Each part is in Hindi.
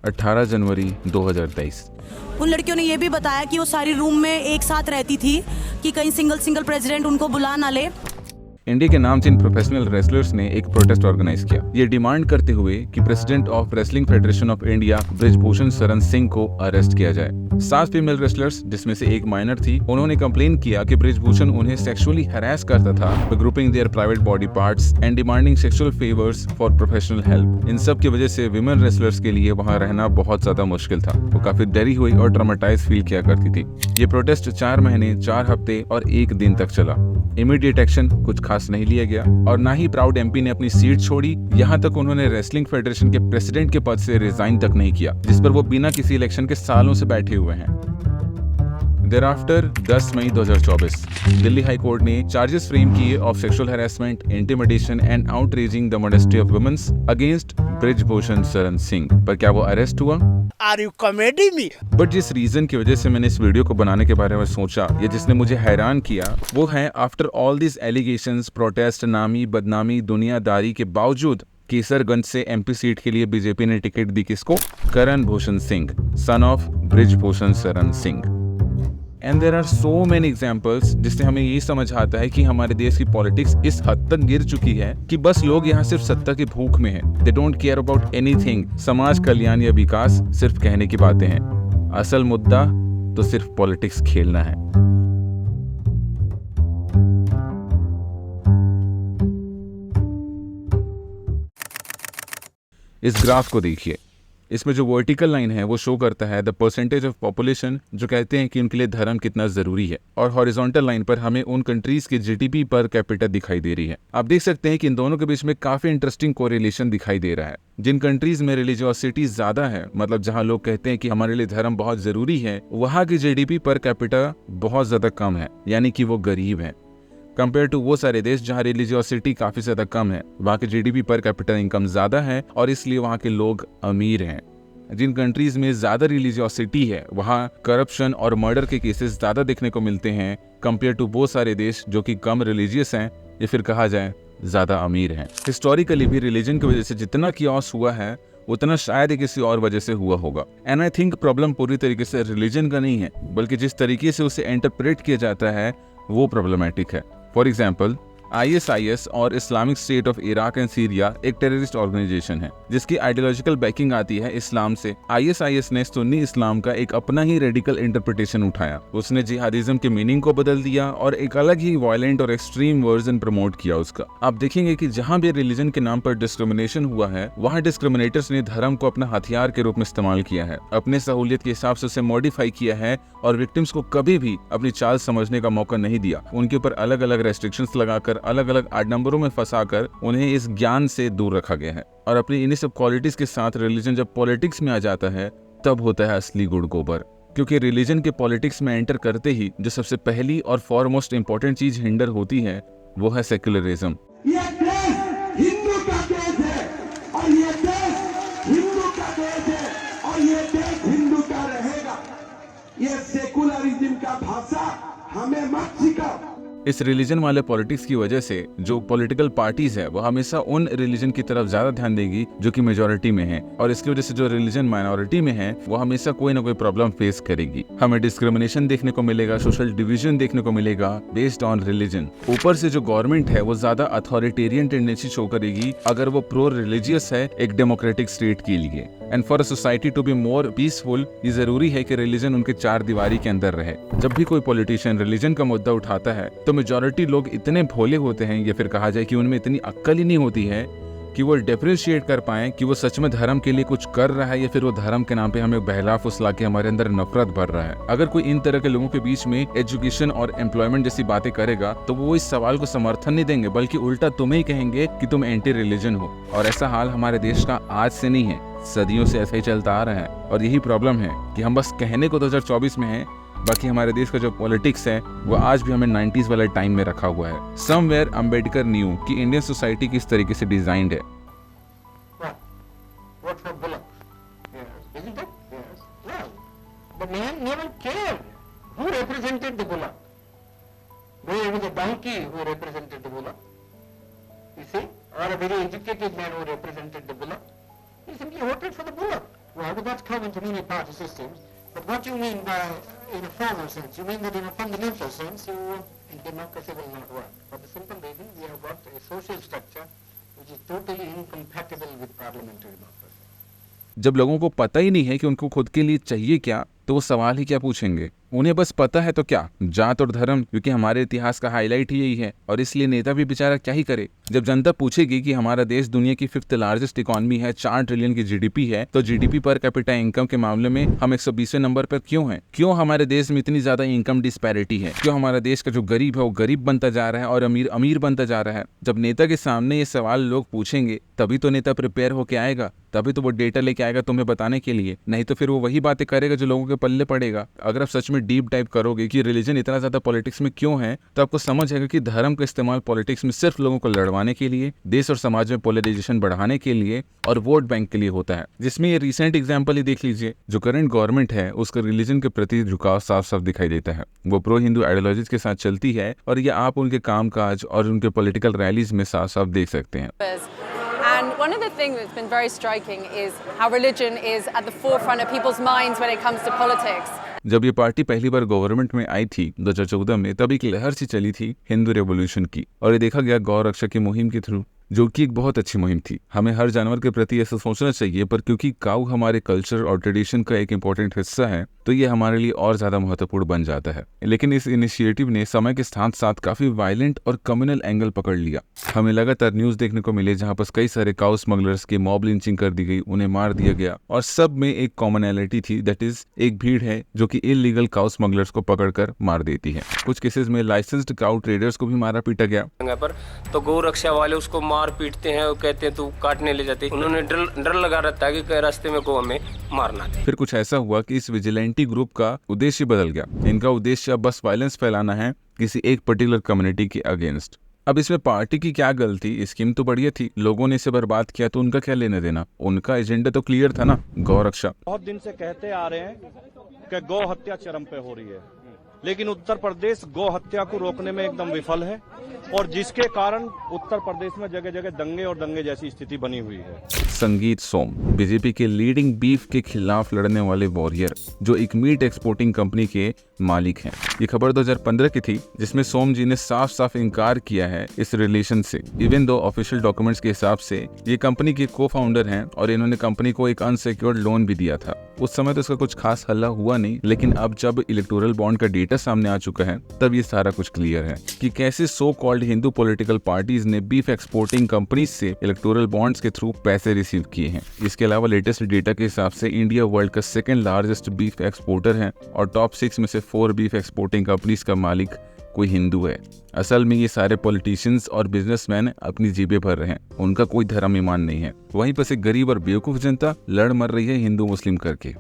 18 जनवरी 2023। उन लड़कियों ने ये भी बताया कि वो सारी रूम में एक साथ रहती थी कि कहीं सिंगल प्रेसिडेंट उनको बुला ना ले। इंडिया के नामचीन प्रोफेशनल रेसलर्स ने एक प्रोटेस्ट ऑर्गेनाइज किया, ये डिमांड करते हुए कि president of wrestling federation of India Brijbhushan Sharan Singh को अरेस्ट किया जाए। 7 फीमेल रेसलर्स, जिसमें से एक माइनर थी, उन्होंने कंप्लेन किया कि ब्रिजभूषण उन्हें सेक्सुअली हरास करता था by groping their private body parts and demanding sexual favours for professional help. इन सब की वजह से विमेन रेसलर्स के लिए वहां रहना बहुत ज्यादा मुश्किल था। वो काफी डरी हुई और ट्रॉमेटाइज फील किया करती थी। ये प्रोटेस्ट 4 महीने, 4 हफ्ते और 1 दिन तक चला। इमीडिएट एक्शन कुछ खास नहीं लिया गया और ना ही प्राउड एमपी ने अपनी सीट छोड़ी। यहाँ तक उन्होंने रेसलिंग फेडरेशन के प्रेसिडेंट के पद से रिजाइन तक नहीं किया, जिस पर वो बिना किसी इलेक्शन के सालों से बैठे हुए हैं। Thereafter 10 मई 2024 दिल्ली हाई कोर्ट ने चार्जेस फ्रेम किए of sexual harassment, intimidation and outraging the modesty of womens against Brijbhushan Sharan Singh. पर क्या वो अरेस्ट हुआ? Are you comedy me? But जिस रीजन की वजह से मैंने इस वीडियो को बनाने के बारे में सोचा या जिसने मुझे हैरान किया, वो है after all this allegations, protest, नामी बदनामी, दुनियादारी के बावजूद केसरगंज से एमपी सीट के लिए बीजेपी ने टिकट दी किसको? Karan Bhushan Singh, son of Brijbhushan Sharan Singh. And there are so many examples जिससे हमें ये समझ आता है कि हमारे देश की पॉलिटिक्स इस हद तक गिर चुकी है कि बस लोग यहाँ सिर्फ सत्ता की भूख में हैं। They don't care about anything. समाज कल्याण या विकास सिर्फ कहने की बातें हैं, असल मुद्दा तो सिर्फ पॉलिटिक्स खेलना है। इस ग्राफ को देखिए, इसमें जो वर्टिकल लाइन है वो शो करता है द परसेंटेज ऑफ पॉपुलेशन जो कहते हैं कि उनके लिए धर्म कितना जरूरी है, और हॉरिजॉन्टल लाइन पर हमें उन कंट्रीज की जीडीपी पर कैपिटा दिखाई दे रही है। आप देख सकते हैं कि इन दोनों के बीच में काफी इंटरेस्टिंग कोरिलेशन दिखाई दे रहा है। जिन कंट्रीज में रिलीजियोसिटी ज्यादा है, मतलब जहां लोग कहते हैं कि हमारे लिए धर्म बहुत जरूरी है, वहां की जीडीपी पर कैपिटा बहुत ज्यादा कम है, यानी कि वो गरीब है। कंपेयर टू वो सारे देश जहाँ रिलीजियोसिटी काफी ज्यादा कम है, वहाँ की जीडीपी पर कैपिटल इनकम ज्यादा है और इसलिए वहाँ के लोग अमीर हैं। जिन कंट्रीज में ज्यादा रिलीजियोसिटी है, वहाँ करप्शन और मर्डर के केसेस ज्यादा देखने को मिलते हैं कंपेयर टू वो सारे देश जो कि कम रिलीजियस हैं या फिर कहा जाए ज्यादा अमीर हैं। हिस्टोरिकली भी रिलीजन की वजह से जितना कियोस हुआ है उतना शायद किसी और वजह से हुआ होगा। एंड आई थिंक प्रॉब्लम पूरी तरीके से रिलीजन का नहीं है, बल्कि जिस तरीके से उसे इंटरप्रेट किया जाता है वो प्रॉब्लमैटिक है। फॉर एग्जाम्पल, ISIS और Islamic state of Iraq and Syria एक टेररिस्ट ऑर्गेनाइजेशन है जिसकी आइडियोलॉजिकल बैकिंग आती है इस्लाम से। ISIS ने सुन्नी इस्लाम का एक अपना ही रेडिकल इंटरप्रिटेशन उठाया। उसने जिहादिज्म के मीनिंग को बदल दिया और एक अलग ही वायलेंट और एक्सट्रीम वर्जन प्रमोट किया उसका। आप देखेंगे कि जहां भी रिलीजन के नाम पर डिस्क्रिमिनेशन हुआ है, वहां डिस्क्रिमिनेटर्स ने धर्म को अपना हथियार के रूप में इस्तेमाल किया है, अपने सहूलियत के हिसाब से उसे मॉडिफाई किया है और विक्टिम्स को कभी भी अपनी चाल समझने का मौका नहीं दिया। उनके ऊपर अलग अलग रेस्ट्रिक्शंस लगाकर, अलग अलग आड नंबरों में फंसाकर उन्हें इस ज्ञान से दूर रखा गया है। और अपनी इन्हीं सब क्वालिटीज के साथ रिलीजन जब पॉलिटिक्स में आ जाता है तब होता है असली गुड़ गोबर। क्योंकि रिलीजन के पॉलिटिक्स में एंटर करते ही जो सबसे पहली और फॉरमोस्ट इंपॉर्टेंट चीज हिंडर होती है वो है सेक्युलरिज्म। ये देश हिंदू का देश है और ये देश हिंदू का देश है और ये देश हिंदू का रहेगा। ये सेकुलरिज्म का भाषा हमें मत सिखाओ। इस रिलीजन वाले पॉलिटिक्स की वजह से जो पॉलिटिकल पार्टीज है वो हमेशा उन रिलीजन की तरफ ज्यादा ध्यान देगी जो कि मेजोरिटी में है, और इसकी वजह से जो रिलीजन माइनॉरिटी में है वो हमेशा कोई ना कोई प्रॉब्लम फेस करेगी। हमें डिस्क्रिमिनेशन देखने को मिलेगा, सोशल डिवीजन देखने को मिलेगा बेस्ड ऑन रिलीजन। ऊपर से जो गवर्नमेंट है वो ज्यादा अथॉरिटेरियन टेंडेंसी शो करेगी अगर वो प्रो रिलीजियस है एक डेमोक्रेटिक स्टेट के लिए। And for a society to be more peaceful, ये जरूरी है कि रिलीजन उनके 4 दीवारी के अंदर रहे। जब भी कोई पॉलिटिशियन रिलीजन का मुद्दा उठाता है तो मेजॉरिटी लोग इतने भोले होते हैं या फिर कहा जाए कि उनमें इतनी अक्ल ही नहीं होती है कि वो डिफरेंशिएट कर पाएं कि वो सच में धर्म के लिए कुछ कर रहा है या फिर वो धर्म के नाम पे हमें बहला फुसला के हमारे अंदर नफरत भर रहा है। अगर कोई इन तरह के लोगों के बीच में एजुकेशन और एम्प्लॉयमेंट जैसी बातें करेगा तो वो इस सवाल को समर्थन नहीं देंगे, बल्कि उल्टा तुम्हें ही कहेंगे कि तुम एंटी रिलीजन हो। और ऐसा हाल हमारे देश का आज से नहीं है, सदियों से ऐसा ही चलता आ रहा है। और यही प्रॉब्लम है कि हम बस कहने को 2024 में है, बाकी हमारे देश का जो पॉलिटिक्स है वो आज भी हमें 90s वाले टाइम में रखा हुआ है। समवेयर अंबेडकर न्यू कि इंडियन सोसाइटी किस तरीके से डिजाइंड है। What for bullocks? Yes. Isn't it? Yes. Well, the man never cared who represented the bullock. Though it was a donkey who represented the bullock, you see, or a very educated man who represented the bullock, he simply voted for the bullock. Well, but that's common to many party systems. But what you mean by, in a formal sense, you mean that in a fundamental sense, democracy will not work. For the simple reason, we have got a social structure which is totally incompatible with parliamentary democracy. जब लोगों को पता ही नहीं है कि उनको खुद के लिए चाहिए क्या, तो वो सवाल ही क्या पूछेंगे। उन्हें बस पता है तो क्या, जात और धर्म, क्योंकि हमारे इतिहास का हाईलाइट ही यही है। और इसलिए नेता भी बेचारा क्या ही करे। जब जनता पूछेगी कि हमारा देश दुनिया की 5th लार्जेस्ट इकोनॉमी है, 4 ट्रिलियन की जीडीपी है, तो जीडीपी पर कैपिटा इनकम के मामले में हम 120वें नंबर पर क्यों हैं? क्यों हमारे देश में इतनी ज्यादा इनकम डिस्पैरिटी है? क्यों हमारा देश का जो गरीब है वो गरीब बनता जा रहा है और अमीर अमीर बनता जा रहा है? जब नेता के सामने ये सवाल लोग पूछेंगे, तभी तो नेता प्रिपेयर होके आएगा, तभी तो वो डेटा लेके आएगा तुम्हें बताने के लिए। नहीं तो फिर वो वही बातें करेगा जो लोगों के पल्ले पड़ेगा। अगर आप सच में डीप डाइव करोगे कि रिलीजन इतना ज्यादा पॉलिटिक्स में क्यों है, तो आपको समझ आएगा कि धर्म का इस्तेमाल पॉलिटिक्स में सिर्फ लोगों को लड़वाने के लिए, देश और समाज में पोलराइजेशन बढ़ाने के लिए और वोट बैंक के लिए होता है। जिसमें ये रिसेंट एग्जाम्पल ही देख लीजिए, जो करंट गवर्नमेंट है उसका रिलीजन के प्रति झुकाव साफ साफ दिखाई देता है। वो प्रो हिंदू आइडियोलॉजीज के साथ चलती है और ये आप उनके कामकाज और उनके पॉलिटिकल रैलीज में साफ साफ देख सकते हैं। And one of the things that's been very striking is how religion is at the forefront of people's minds when it comes to politics. जब ये पार्टी पहली बार गवर्नमेंट में आई थी 2014 में, तब एक लहर सी चली थी हिंदू रेवोल्यूशन की, और ये देखा गया गौ रक्षा की मुहिम के थ्रू, जो कि एक बहुत अच्छी मुहिम थी। हमें हर जानवर के प्रति ऐसा सोचना चाहिए, पर क्योंकि काऊ हमारे कल्चर और ट्रेडिशन का एक इम्पोर्टेंट हिस्सा है, तो ये हमारे लिए और ज्यादा महत्वपूर्ण बन जाता है। लेकिन इस इनिशिएटिव ने समय के साथ साथ काफी वायलेंट और कम्युनल एंगल पकड़ लिया। हमें लगातार न्यूज देखने को मिले जहाँ पर कई सारे काऊ स्मगलर्स की मॉब लिंचिंग कर दी गई, उन्हें मार दिया गया, और सब में एक कॉमनैलिटी थी, दैट इज एक भीड़ है जो कि इलीगल काऊ स्मगलर्स को पकड़कर मार देती है। कुछ केसेस में लाइसेंस्ड काऊ ट्रेडर्स को भी मारा पीटा गया। पर तो गौ रक्षा वाले उसको मार पीटते हैं, कहते हैं तू काटने ले जाते। उन्होंने डर लगा रहता है कि रास्ते में को हमें मारना था। फिर कुछ ऐसा हुआ कि इस विजिलेंटी ग्रुप का उद्देश्य बदल गया। इनका उद्देश्य अब बस वायलेंस फैलाना है किसी एक पर्टिकुलर कम्युनिटी के अगेंस्ट। अब इसमें पार्टी की क्या गलती? स्कीम तो बढ़िया थी, लोगों ने इसे बर्बाद किया तो उनका क्या लेना देना? उनका एजेंडा तो क्लियर था ना, गौ रक्षा। बहुत दिन से कहते आ रहे हैं कि गौ हत्या चरम पे हो रही है, लेकिन उत्तर प्रदेश गौ हत्या को रोकने में एकदम विफल है, और जिसके कारण उत्तर प्रदेश में जगह जगह दंगे और दंगे जैसी स्थिति बनी हुई है। संगीत सोम बीजेपी के लीडिंग बीफ के खिलाफ लड़ने वाले वॉरियर, जो एक मीट एक्सपोर्टिंग कंपनी के मालिक हैं। ये खबर 2015 की थी, जिसमें सोम जी ने साफ साफ इनकार किया है इस रिलेशन से, इवन दो ऑफिशियल डॉक्यूमेंट्स के हिसाब से ये कंपनी के को फाउंडर हैं और इन्होंने कंपनी को एक अनसिक्योर्ड लोन भी दिया था। उस समय तो इसका कुछ खास हल्ला हुआ नहीं, लेकिन अब जब इलेक्टोरल बॉन्ड का डेटा सामने आ चुका है, तब ये सारा कुछ क्लियर है कि कैसे so called Hindu political parties ने बीफ एक्सपोर्टिंग कंपनीज से इलेक्टोरल बॉन्ड्स के थ्रू पैसे रिसीव किए हैं। इसके अलावा लेटेस्ट डेटा के हिसाब से इंडिया वर्ल्ड का 2nd लार्जेस्ट बीफ एक्सपोर्टर है और टॉप 6 में से 4 बीफ एक्सपोर्टिंग कंपनीज का मालिक कोई हिंदू है। असल में ये सारे पॉलिटिशियंस और बिजनेसमैन अपनी जेबें भर रहे हैं, उनका कोई धर्म ईमान नहीं है। वहीं पर से गरीब और बेवकूफ जनता लड़ मर रही है हिंदू मुस्लिम करके।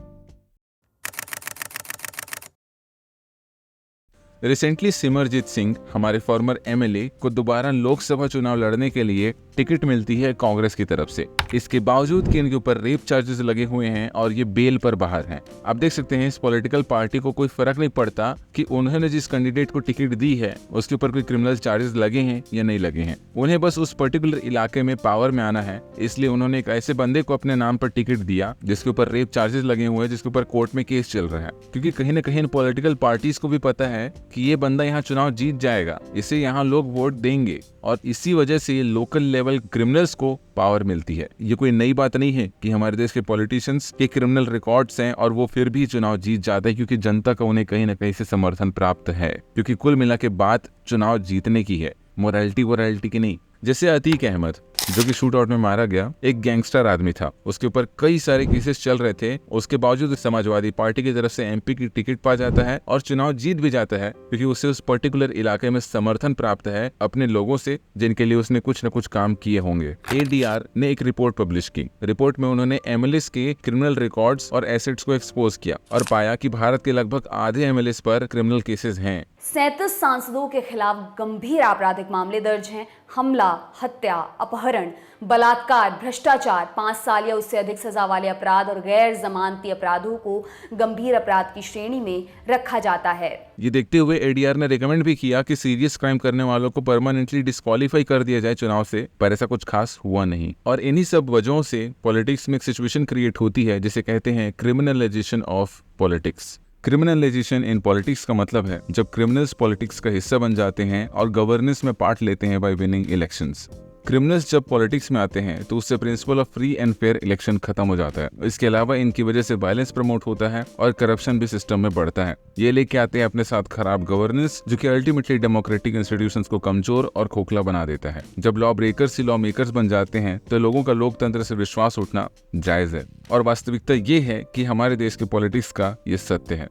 रिसेंटली सिमरजीत सिंह, हमारे फॉर्मर एमएलए, को दोबारा लोकसभा चुनाव लड़ने के लिए टिकट मिलती है कांग्रेस की तरफ से। इसके बावजूद कि इनके ऊपर रेप चार्जेस लगे हुए हैं और ये बेल पर बाहर हैं। आप देख सकते हैं इस पॉलिटिकल पार्टी को कोई फर्क नहीं पड़ता कि उन्होंने जिस कैंडिडेट को टिकट दी है उसके ऊपर कोई क्रिमिनल चार्जेस लगे हैं या नहीं लगे हैं। उन्हें बस उस पर्टिकुलर इलाके में पावर में आना है, इसलिए उन्होंने एक ऐसे बंदे को अपने नाम पर टिकट दिया जिसके ऊपर रेप चार्जेस लगे हुए हैं, जिसके ऊपर कोर्ट में केस चल रहा है। क्योंकि कहीं ना कहीं पॉलिटिकल पार्टीज को भी पता है कि ये बंदा यहाँ चुनाव जीत जाएगा, इसे यहाँ लोग वोट देंगे, और इसी वजह से लोकल लेवल क्रिमिनल्स को पावर मिलती है। ये कोई नई बात नहीं है कि हमारे देश के पॉलिटिशियंस के क्रिमिनल रिकॉर्ड्स हैं और वो फिर भी चुनाव जीत जाते हैं, क्योंकि जनता का उन्हें कहीं ना कहीं से समर्थन प्राप्त है। क्योंकि कुल मिला के बात चुनाव जीतने की है, मोरालिटी की नहीं। जैसे अतीक अहमद, जो कि शूट आउट में मारा गया, एक गैंगस्टर आदमी था, उसके ऊपर कई सारे केसेस चल रहे थे। उसके बावजूद समाजवादी पार्टी की तरफ से एमपी की टिकट पा जाता है और चुनाव जीत भी जाता है, क्योंकि उसे उस पर्टिकुलर इलाके में समर्थन प्राप्त है अपने लोगों से, जिनके लिए उसने कुछ न कुछ काम किए होंगे। ADR ने एक रिपोर्ट पब्लिश की। रिपोर्ट में उन्होंने MLAs के क्रिमिनल रिकॉर्ड्स और एसेट्स को एक्सपोज किया और पाया कि भारत के लगभग आधे MLAs पर क्रिमिनल केसेस हैं। 37 सांसदों के खिलाफ गंभीर आपराधिक मामले दर्ज हैं। हमला, हत्या, अपहरण, बलात्कार, भ्रष्टाचार, 5 साल या उससे अधिक सजा वाले अपराध और गैर जमानती अपराधों को गंभीर अपराध की श्रेणी में रखा जाता है। ये देखते हुए एडीआर ने रिकमेंड भी किया कि सीरियस क्राइम करने वालों को परमानेंटली डिस्क्वालीफाई कर दिया जाए चुनाव से, पर ऐसा कुछ खास हुआ नहीं। और इन्हीं सब वजहों से पॉलिटिक्स में एक सिचुएशन क्रिएट होती है जिसे कहते हैं criminalisation of politics. Criminalisation in politics का मतलब है जब क्रिमिनल्स पॉलिटिक्स का हिस्सा बन जाते हैं और गवर्नेंस में पार्ट लेते हैं बाय विनिंग इलेक्शंस। क्रिमिनल्स जब पॉलिटिक्स में आते हैं तो उससे principle of free and fair election खत्म हो जाता है। इसके अलावा इनकी वजह से वायलेंस प्रमोट होता है और करप्शन भी सिस्टम में बढ़ता है। ये लेके आते हैं अपने साथ खराब गवर्नेंस, जो कि अल्टीमेटली डेमोक्रेटिक इंस्टीट्यूशंस को कमजोर और खोखला बना देता है। जब लॉ ब्रेकर्स ही लॉ मेकर्स बन जाते हैं तो लोगों का लोकतंत्र से विश्वास उठना जायज है। और वास्तविकता ये है कि हमारे देश के पॉलिटिक्स का ये सत्य है।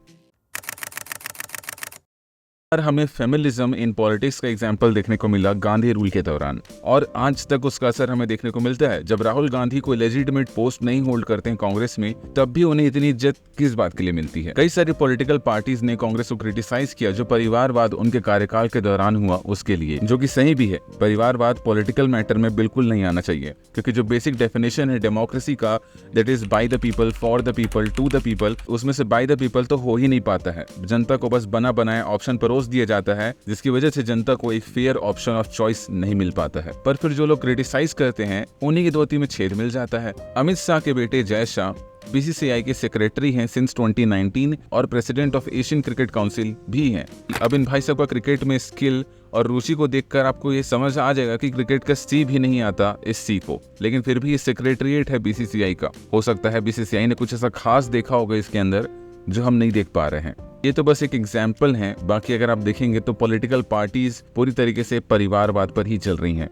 हमें फेमिनिज्म इन पॉलिटिक्स का एग्जाम्पल देखने को मिला गांधी रूल के दौरान, और आज तक उसका असर हमें देखने को मिलता है। जब राहुल गांधी कोई लेजिटिमेट पोस्ट नहीं होल्ड करते हैं कांग्रेस में, तब भी उन्हें इतनी इज्जत किस बात के लिए मिलती है। कई सारी पॉलिटिकल पार्टीज ने कांग्रेस को क्रिटिसाइज किया जो परिवारवाद उनके कार्यकाल के दौरान हुआ उसके लिए, जो कि सही भी है। परिवारवाद पॉलिटिकल मैटर में बिल्कुल नहीं आना चाहिए, क्योंकि जो बेसिक डेफिनेशन है डेमोक्रेसी का, that is by the people, for the people, to the people, उसमें से बाय द पीपल तो हो ही नहीं पाता है। जनता को बस बना बनाया ऑप्शन परोस दिया जाता है, जिसकी वजह से जनता को एक फेयर ऑप्शन ऑफ चॉइस नहीं मिल पाता है। पर फिर जो लोग क्रिटिसाइज करते हैं उन्हीं की धोती में छेद मिल जाता है। अमित शाह के बेटे जय शाह बीसीसीआई के सेक्रेटरी हैं सिंस 2019 और president of Asian cricket council भी हैं। अब इन भाई साहब का क्रिकेट में स्किल और रुचि को देखकर आपको ये समझ आ जाएगा कि क्रिकेट का सी भी नहीं आता इस सी को, लेकिन फिर भी ये सेक्रेटरीट है बीसीसीआई का। हो सकता है बीसीसीआई ने कुछ ऐसा खास देखा होगा इसके अंदर जो हम नहीं देख पा रहे हैं। ये तो बस एक एग्जाम्पल है, बाकी अगर आप देखेंगे तो पॉलिटिकल पार्टीज पूरी तरीके से परिवारवाद पर ही चल रही हैं।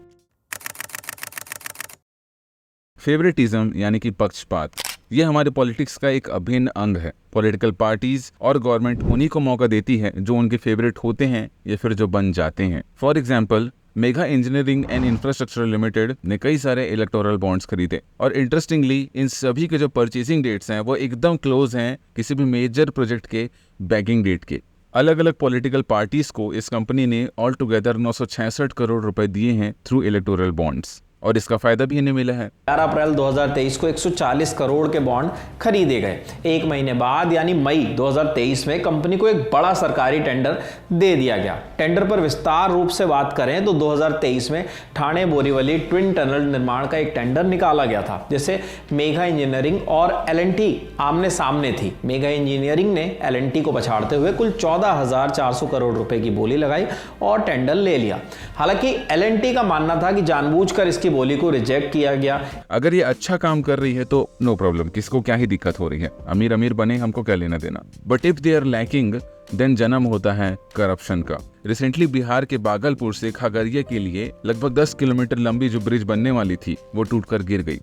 फेवरेटिज्म यानी कि पक्षपात, ये हमारे पॉलिटिक्स का एक अभिन्न अंग है। पॉलिटिकल पार्टीज और गवर्नमेंट उन्हीं को मौका देती है जो उनके फेवरेट होते हैं या फिर जो बन जाते हैं। For example, mega engineering and infrastructure limited ने कई सारे इलेक्टोरल बॉन्ड्स खरीदे, और इंटरेस्टिंगली इन सभी के जो परचेसिंग डेट्स हैं वो एकदम क्लोज हैं किसी भी मेजर प्रोजेक्ट के बैगिंग डेट के। अलग अलग पॉलिटिकल पार्टीज को इस कंपनी ने ऑल टुगेदर 966 करोड़ रुपए दिए हैं थ्रू इलेक्टोरल बॉन्ड्स, और इसका फायदा भी इन्हें मिला है। 11 अप्रैल 2023 को 140 करोड़ के बॉन्ड खरीदे गए। एक महीने बाद यानी मई 2023 में कंपनी को एक बड़ा सरकारी टेंडर दे दिया गया। टेंडर पर विस्तार रूप से बात करें तो 2023 में ठाणे बोरीवली ट्विन टनल निर्माण का एक टेंडर निकाला गया था, जिससे मेगा इंजीनियरिंग और L&T आमने सामने थी। मेगा इंजीनियरिंग ने L&T को पछाड़ते हुए कुल 14,400 करोड़ रुपए की बोली लगाई और टेंडर ले लिया। हालांकि L&T का मानना था कि जानबूझकर इसकी बोली को रिजेक्ट किया गया। अगर ये अच्छा काम कर रही है तो नो प्रॉब्लम, किसको क्या ही दिक्कत हो रही है, अमीर अमीर बने, हमको क्या लेना देना। But if they are lacking then जन्म होता है करप्शन का। रिसेंटली बिहार के बागलपुर से खगड़िया के लिए लगभग 10 किलोमीटर लंबी जो ब्रिज बनने वाली थी वो टूटकर गिर गई।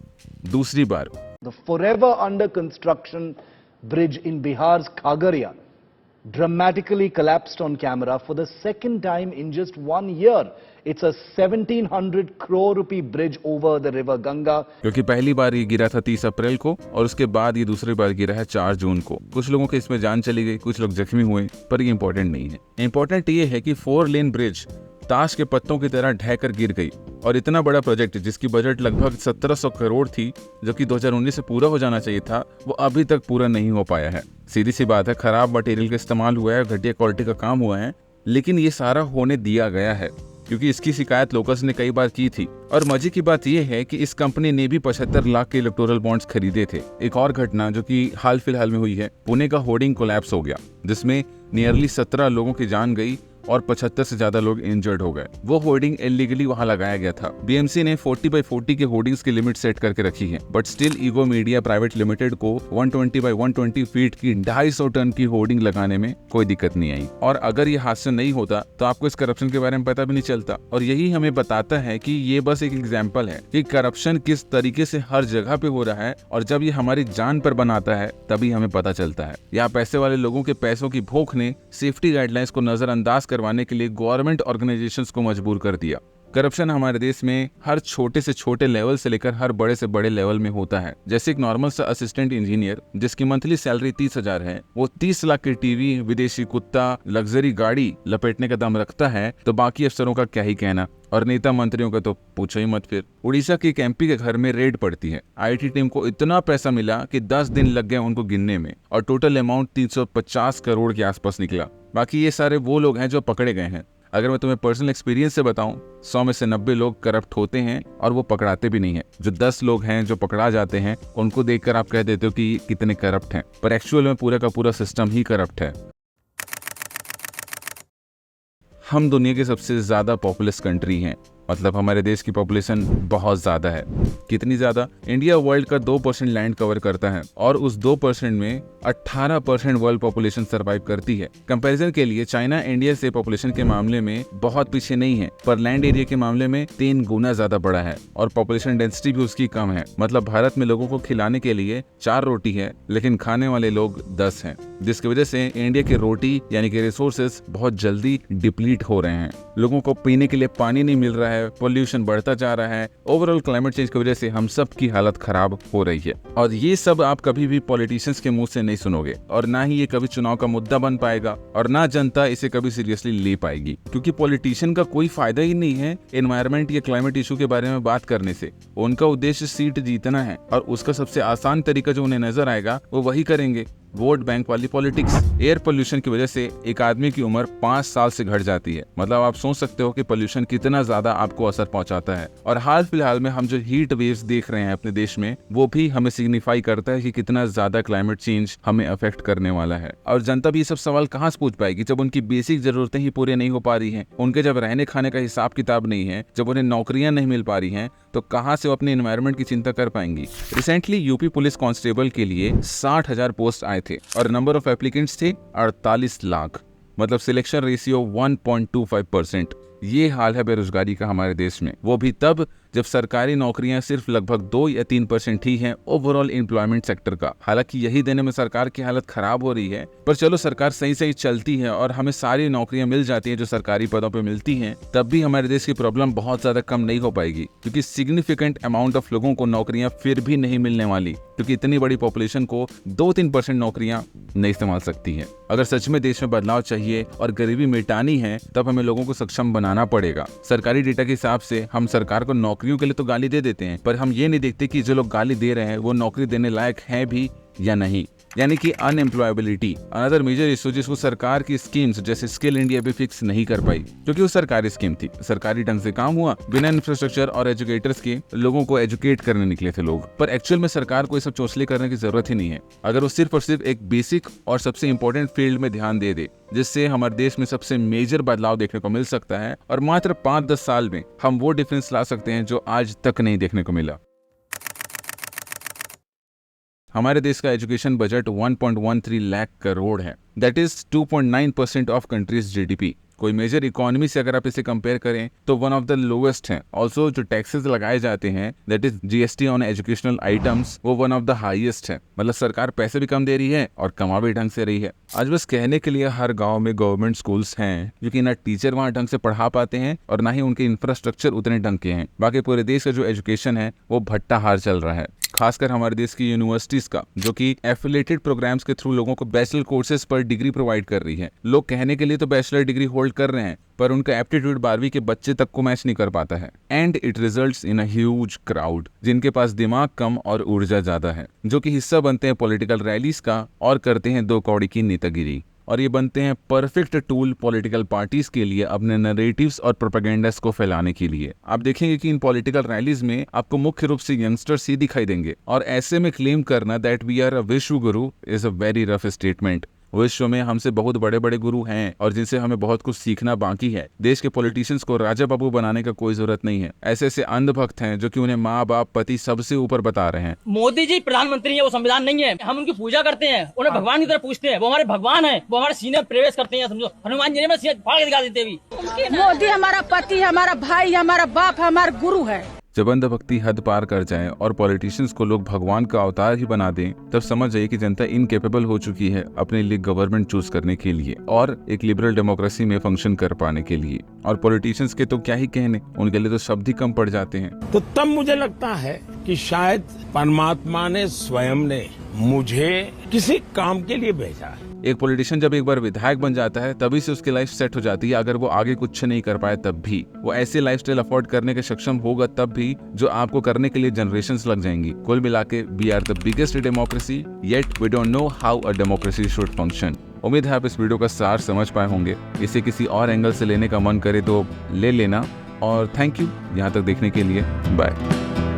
दूसरी बार The forever under construction bridge in Bihar's Khagaria dramatically collapsed on camera for the second time in just 1 year. It's a 1700 crore rupee bridge over the river Ganga. क्योंकि पहली बार ये गिरा था 30 अप्रैल को और उसके बाद ये दूसरी बार गिरा है 4 जून को। कुछ लोगों के इसमें जान चली गई, कुछ लोग जख्मी हुए, पर ये इंपॉर्टेंट नहीं है। इंपॉर्टेंट ये है कि 4 लेन ब्रिज ताश के पत्तों की तरह ढहकर गिर गई, और इतना बड़ा प्रोजेक्ट जिसकी बजट लगभग 1700 करोड़ थी, जो कि 2019 से पूरा हो जाना चाहिए था, वो अभी तक पूरा नहीं हो पाया है। सीधी सी बात है, खराब मटेरियल का इस्तेमाल हुआ है, घटिया क्वालिटी का काम हुआ है, लेकिन ये सारा होने दिया गया है क्योंकि इसकी शिकायत लोकल्स ने कई बार की थी। और मजे की बात यह है कि इस कंपनी ने भी 75 लाख के इलेक्टोरल बॉन्ड्स खरीदे थे। एक और घटना जो कि हाल फिलहाल में हुई है, पुणे का होर्डिंग कोलैप्स हो गया, जिसमें नियरली 17 लोगों की जान गई और 75 से ज्यादा लोग इंजर्ड हो गए। वो होर्डिंग इलीगली वहां लगाया गया था। बीएमसी ने 40x40 के होर्डिंग्स की लिमिट सेट करके रखी है, but still ego media private limited को 120x120 फीट की 250 टन की होर्डिंग लगाने में कोई दिक्कत नहीं आई। और अगर ये हादसा नहीं होता तो आपको इस करप्शन के बारे में पता भी नहीं चलता। और यही हमें बताता है कि ये बस एक एग्जाम्पल है कि करप्शन किस तरीके से हर जगह पे हो रहा है, और जब ये हमारी जान पर बनाता है तभी हमें पता चलता है। यहाँ पैसे वाले लोगों के पैसों की भूख ने सेफ्टी गाइडलाइंस को नजरअंदाज करवाने के लिए गवर्नमेंट ऑर्गेनाइजेशंस को मजबूर कर दिया। करप्शन हमारे देश में हर छोटे से छोटे लेवल से लेकर हर बड़े से बड़े लेवल में होता है। जैसे एक नॉर्मल सा असिस्टेंट इंजीनियर जिसकी मंथली सैलरी 30,000 है, वो 30 लाख की टीवी, विदेशी कुत्ता, लग्जरी गाड़ी लपेटने का दम रखता है, तो बाकी अफसरों का क्या ही कहना, और नेता मंत्रियों का तो पूछो ही मत। फिर उड़ीसा के एक एमपी के घर में रेड पड़ती है। आईटी टीम को इतना पैसा मिला कि 10 दिन लग गए उनको गिनने में, और टोटल अमाउंट 350 करोड़ के आसपास निकला। बाकी ये सारे वो लोग हैं जो पकड़े गए हैं। अगर मैं तुम्हें पर्सनल एक्सपीरियंस से बताऊं, 100 में से 90 लोग करप्ट होते हैं और वो पकड़ाते भी नहीं है। जो 10 लोग हैं जो पकड़ा जाते हैं, उनको देखकर आप कह देते हो कि कितने करप्ट हैं, पर एक्चुअल में पूरा का पूरा सिस्टम ही करप्ट है। हम दुनिया की सबसे ज्यादा पॉपुलस कंट्री हैं, मतलब हमारे देश की पॉपुलेशन बहुत ज्यादा है। कितनी ज्यादा? इंडिया वर्ल्ड का 2% लैंड कवर करता है, और उस 2% में 18% वर्ल्ड पॉपुलेशन सर्वाइव करती है। कंपैरिजन के लिए चाइना इंडिया से पॉपुलेशन के मामले में बहुत पीछे नहीं है, पर लैंड एरिया के मामले में 3 गुना ज्यादा बड़ा है, और पॉपुलेशन डेंसिटी भी उसकी कम है। मतलब भारत में लोगों को खिलाने के लिए 4 रोटी है, लेकिन खाने वाले लोग 10 हैं, जिसकी वजह से इंडिया की रोटी यानी कि रिसोर्सेज बहुत जल्दी डिप्लीट हो रहे हैं। लोगों को पीने के लिए पानी नहीं मिल रहा है, पोल्यूशन बढ़ता जा रहा है। ओवरऑल क्लाइमेट चेंज की वजह से हम सब की हालत खराब हो रही है, और ये सब आप कभी भी पॉलिटिशियंस के मुंह से नहीं सुनोगे, और ना ही ये कभी चुनाव का मुद्दा बन पाएगा, और ना जनता इसे कभी सीरियसली ले पाएगी, क्योंकि पॉलिटिशियन का कोई फायदा ही नहीं है एनवायरमेंट या क्लाइमेट इशू के बारे में बात करने से। उनका उद्देश्य सीट जीतना है, और उसका सबसे आसान तरीका जो उन्हें नजर आएगा वो वही करेंगे, वोट बैंक वाली पॉलिटिक्स। एयर पोल्यूशन की वजह से एक आदमी की उम्र 5 साल से घट जाती है। मतलब आप सोच सकते हो कि पोल्यूशन कितना ज्यादा आपको असर पहुंचाता है। और हाल फिलहाल में हम जो हीट वेव्स देख रहे हैं अपने देश में, वो भी हमें सिग्निफाई करता है कि कितना ज्यादा क्लाइमेट चेंज हमें अफेक्ट करने वाला है। और जनता भी ये सब सवाल कहाँ से पूछ पाएगी जब उनकी बेसिक जरूरतें ही पूरी नहीं हो पा रही है, उनके जब रहने खाने का हिसाब किताब नहीं है, जब उन्हें नौकरियां नहीं मिल पा रही हैं, तो कहाँ से वो अपने एनवायरमेंट की चिंता कर पाएंगी। रिसेंटली यूपी पुलिस कांस्टेबल के लिए 60,000 पोस्ट आए थे, और नंबर ऑफ एप्लीकेंट्स थे 48 लाख। मतलब सिलेक्शन रेशियो 1.25%। ये हाल है बेरोजगारी का हमारे देश में, वो भी तब जब सरकारी नौकरियां सिर्फ लगभग 2 या 3% ही हैं ओवरऑल एम्प्लॉयमेंट सेक्टर का। हालांकि यही देने में सरकार की हालत खराब हो रही है, पर चलो सरकार सही सही चलती है और हमें सारी नौकरियां मिल जाती हैं जो सरकारी पदों पे मिलती हैं, तब भी हमारे देश की प्रॉब्लम बहुत ज्यादा कम नहीं हो पाएगी, क्योंकि सिग्निफिकेंट अमाउंट ऑफ लोगों को नौकरियां फिर भी नहीं मिलने वाली, क्योंकि इतनी बड़ी पॉपुलेशन को 2-3% नौकरियां नहीं संभाल सकती है। अगर सच में देश में बदलाव चाहिए और गरीबी मिटानी है, तब हमें लोगों को सक्षम बनाना पड़ेगा। सरकारी डेटा के हिसाब से हम सरकार को नौकरियों के लिए तो गाली दे देते हैं, पर हम ये नहीं देखते कि जो लोग गाली दे रहे हैं वो नौकरी देने लायक हैं भी या नहीं, यानी कि अनएम्प्लॉयबिलिटी। अनदर मेजर इशू जिसको सरकार की स्कीम्स जैसे स्किल इंडिया भी फिक्स नहीं कर पाई, क्योंकि वो सरकारी स्कीम थी, सरकारी ढंग से काम हुआ, बिना इंफ्रास्ट्रक्चर और एजुकेटर्स के लोगों को एजुकेट करने निकले थे लोग। पर एक्चुअल में सरकार को ये सब चोचले करने की जरूरत ही नहीं है, अगर वो सिर्फ और सिर्फ एक बेसिक और सबसे इंपॉर्टेंट फील्ड में ध्यान दे दे, जिससे हमारे देश में सबसे मेजर बदलाव देखने को मिल सकता है, और मात्र 5-10 साल में हम वो डिफरेंस ला सकते हैं जो आज तक नहीं देखने को मिला। हमारे देश का एजुकेशन बजट 1.13 लाख करोड़ है, that is 2.9% of countries GDP. कोई मेजर इकोनॉमी से अगर आप इसे कंपेयर करें तो वन ऑफ द लोवेस्ट है। ऑल्सो जो टैक्सेस लगाए जाते हैं, that is GST on educational items, वो वन ऑफ द हाईएस्ट है। मतलब सरकार पैसे भी कम दे रही है और कमा भी ढंग से रही है। आज बस कहने के लिए हर गांव में गवर्नमेंट स्कूल्स हैं, क्योंकि ना टीचर वहां ढंग से पढ़ा पाते हैं और ना ही उनके इंफ्रास्ट्रक्चर उतने ढंग के हैं। बाकी पूरे देश का जो एजुकेशन है वो भट्टा हार चल रहा है, खासकर हमारे देश की यूनिवर्सिटीज का, जो कि एफिलिएटेड प्रोग्राम्स के थ्रू लोगों को बैचलर कोर्सेज पर डिग्री प्रोवाइड कर रही है। लोग कहने के लिए तो बैचलर डिग्री होल्ड कर रहे हैं, पर उनका एप्टीट्यूड 12वीं के बच्चे तक को मैच नहीं कर पाता है। And it results in a huge crowd, जिनके पास दिमाग कम और ऊर्जा ज्यादा है, जो कि हिस्सा बनते हैं पॉलिटिकल रैलीज का और करते हैं 2 कौड़ी की नेतागिरी। और ये बनते हैं परफेक्ट टूल पॉलिटिकल पार्टीज के लिए अपने नैरेटिव्स और प्रोपेगेंडास को फैलाने के लिए। आप देखेंगे कि इन पॉलिटिकल रैलीज में आपको मुख्य रूप से यंगस्टर्स ही दिखाई देंगे, और ऐसे में क्लेम करना दैट वी आर अ विश्व गुरु is a very rough statement. विश्व में हमसे बहुत बड़े बड़े गुरु हैं और जिनसे हमें बहुत कुछ सीखना बाकी है। देश के पॉलिटिशियंस को राजा बाबू बनाने का कोई जरूरत नहीं है। ऐसे ऐसे अंधभक्त हैं जो कि उन्हें माँ बाप पति सबसे ऊपर बता रहे हैं। मोदी जी प्रधानमंत्री है, वो संविधान नहीं है। हम उनकी पूजा करते हैं, उन्हें भगवान की तरह पूछते हैं। वो हमारे भगवान है, वो हमारे सीने में प्रवेश करते हैं। समझो हनुमान जी ने सीने फाड़ के दिखा देते भी। मोदी हमारा पति, हमारा भाई, हमारा बाप, हमारा गुरु है। जब अंधभक्ति हद पार कर जाए और पॉलिटिशियंस को लोग भगवान का अवतार ही बना दें, तब समझ जाइए कि जनता इनकेपेबल हो चुकी है अपने लिए गवर्नमेंट चूज करने के लिए और एक लिबरल डेमोक्रेसी में फंक्शन कर पाने के लिए। और पॉलिटिशियंस के तो क्या ही कहने, उनके लिए तो शब्द ही कम पड़ जाते हैं। तो तब मुझे लगता है कि शायद परमात्मा ने स्वयं ने मुझे किसी काम के लिए भेजा है। एक पॉलिटिशियन जब एक बार विधायक बन जाता है तभी से उसकी लाइफ सेट हो जाती है। अगर वो आगे कुछ नहीं कर पाए तब भी वो ऐसे लाइफस्टाइल अफोर्ड करने के सक्षम होगा तब भी, जो आपको करने के लिए जनरेशंस लग जाएंगी। कुल मिला के we are the biggest democracy, yet we don't know how a democracy should function. उम्मीद है आप इस वीडियो का सार समझ पाए होंगे। इसे किसी और एंगल से लेने का मन करे तो ले लेना। और थैंक यू यहाँ तक देखने के लिए। बाय।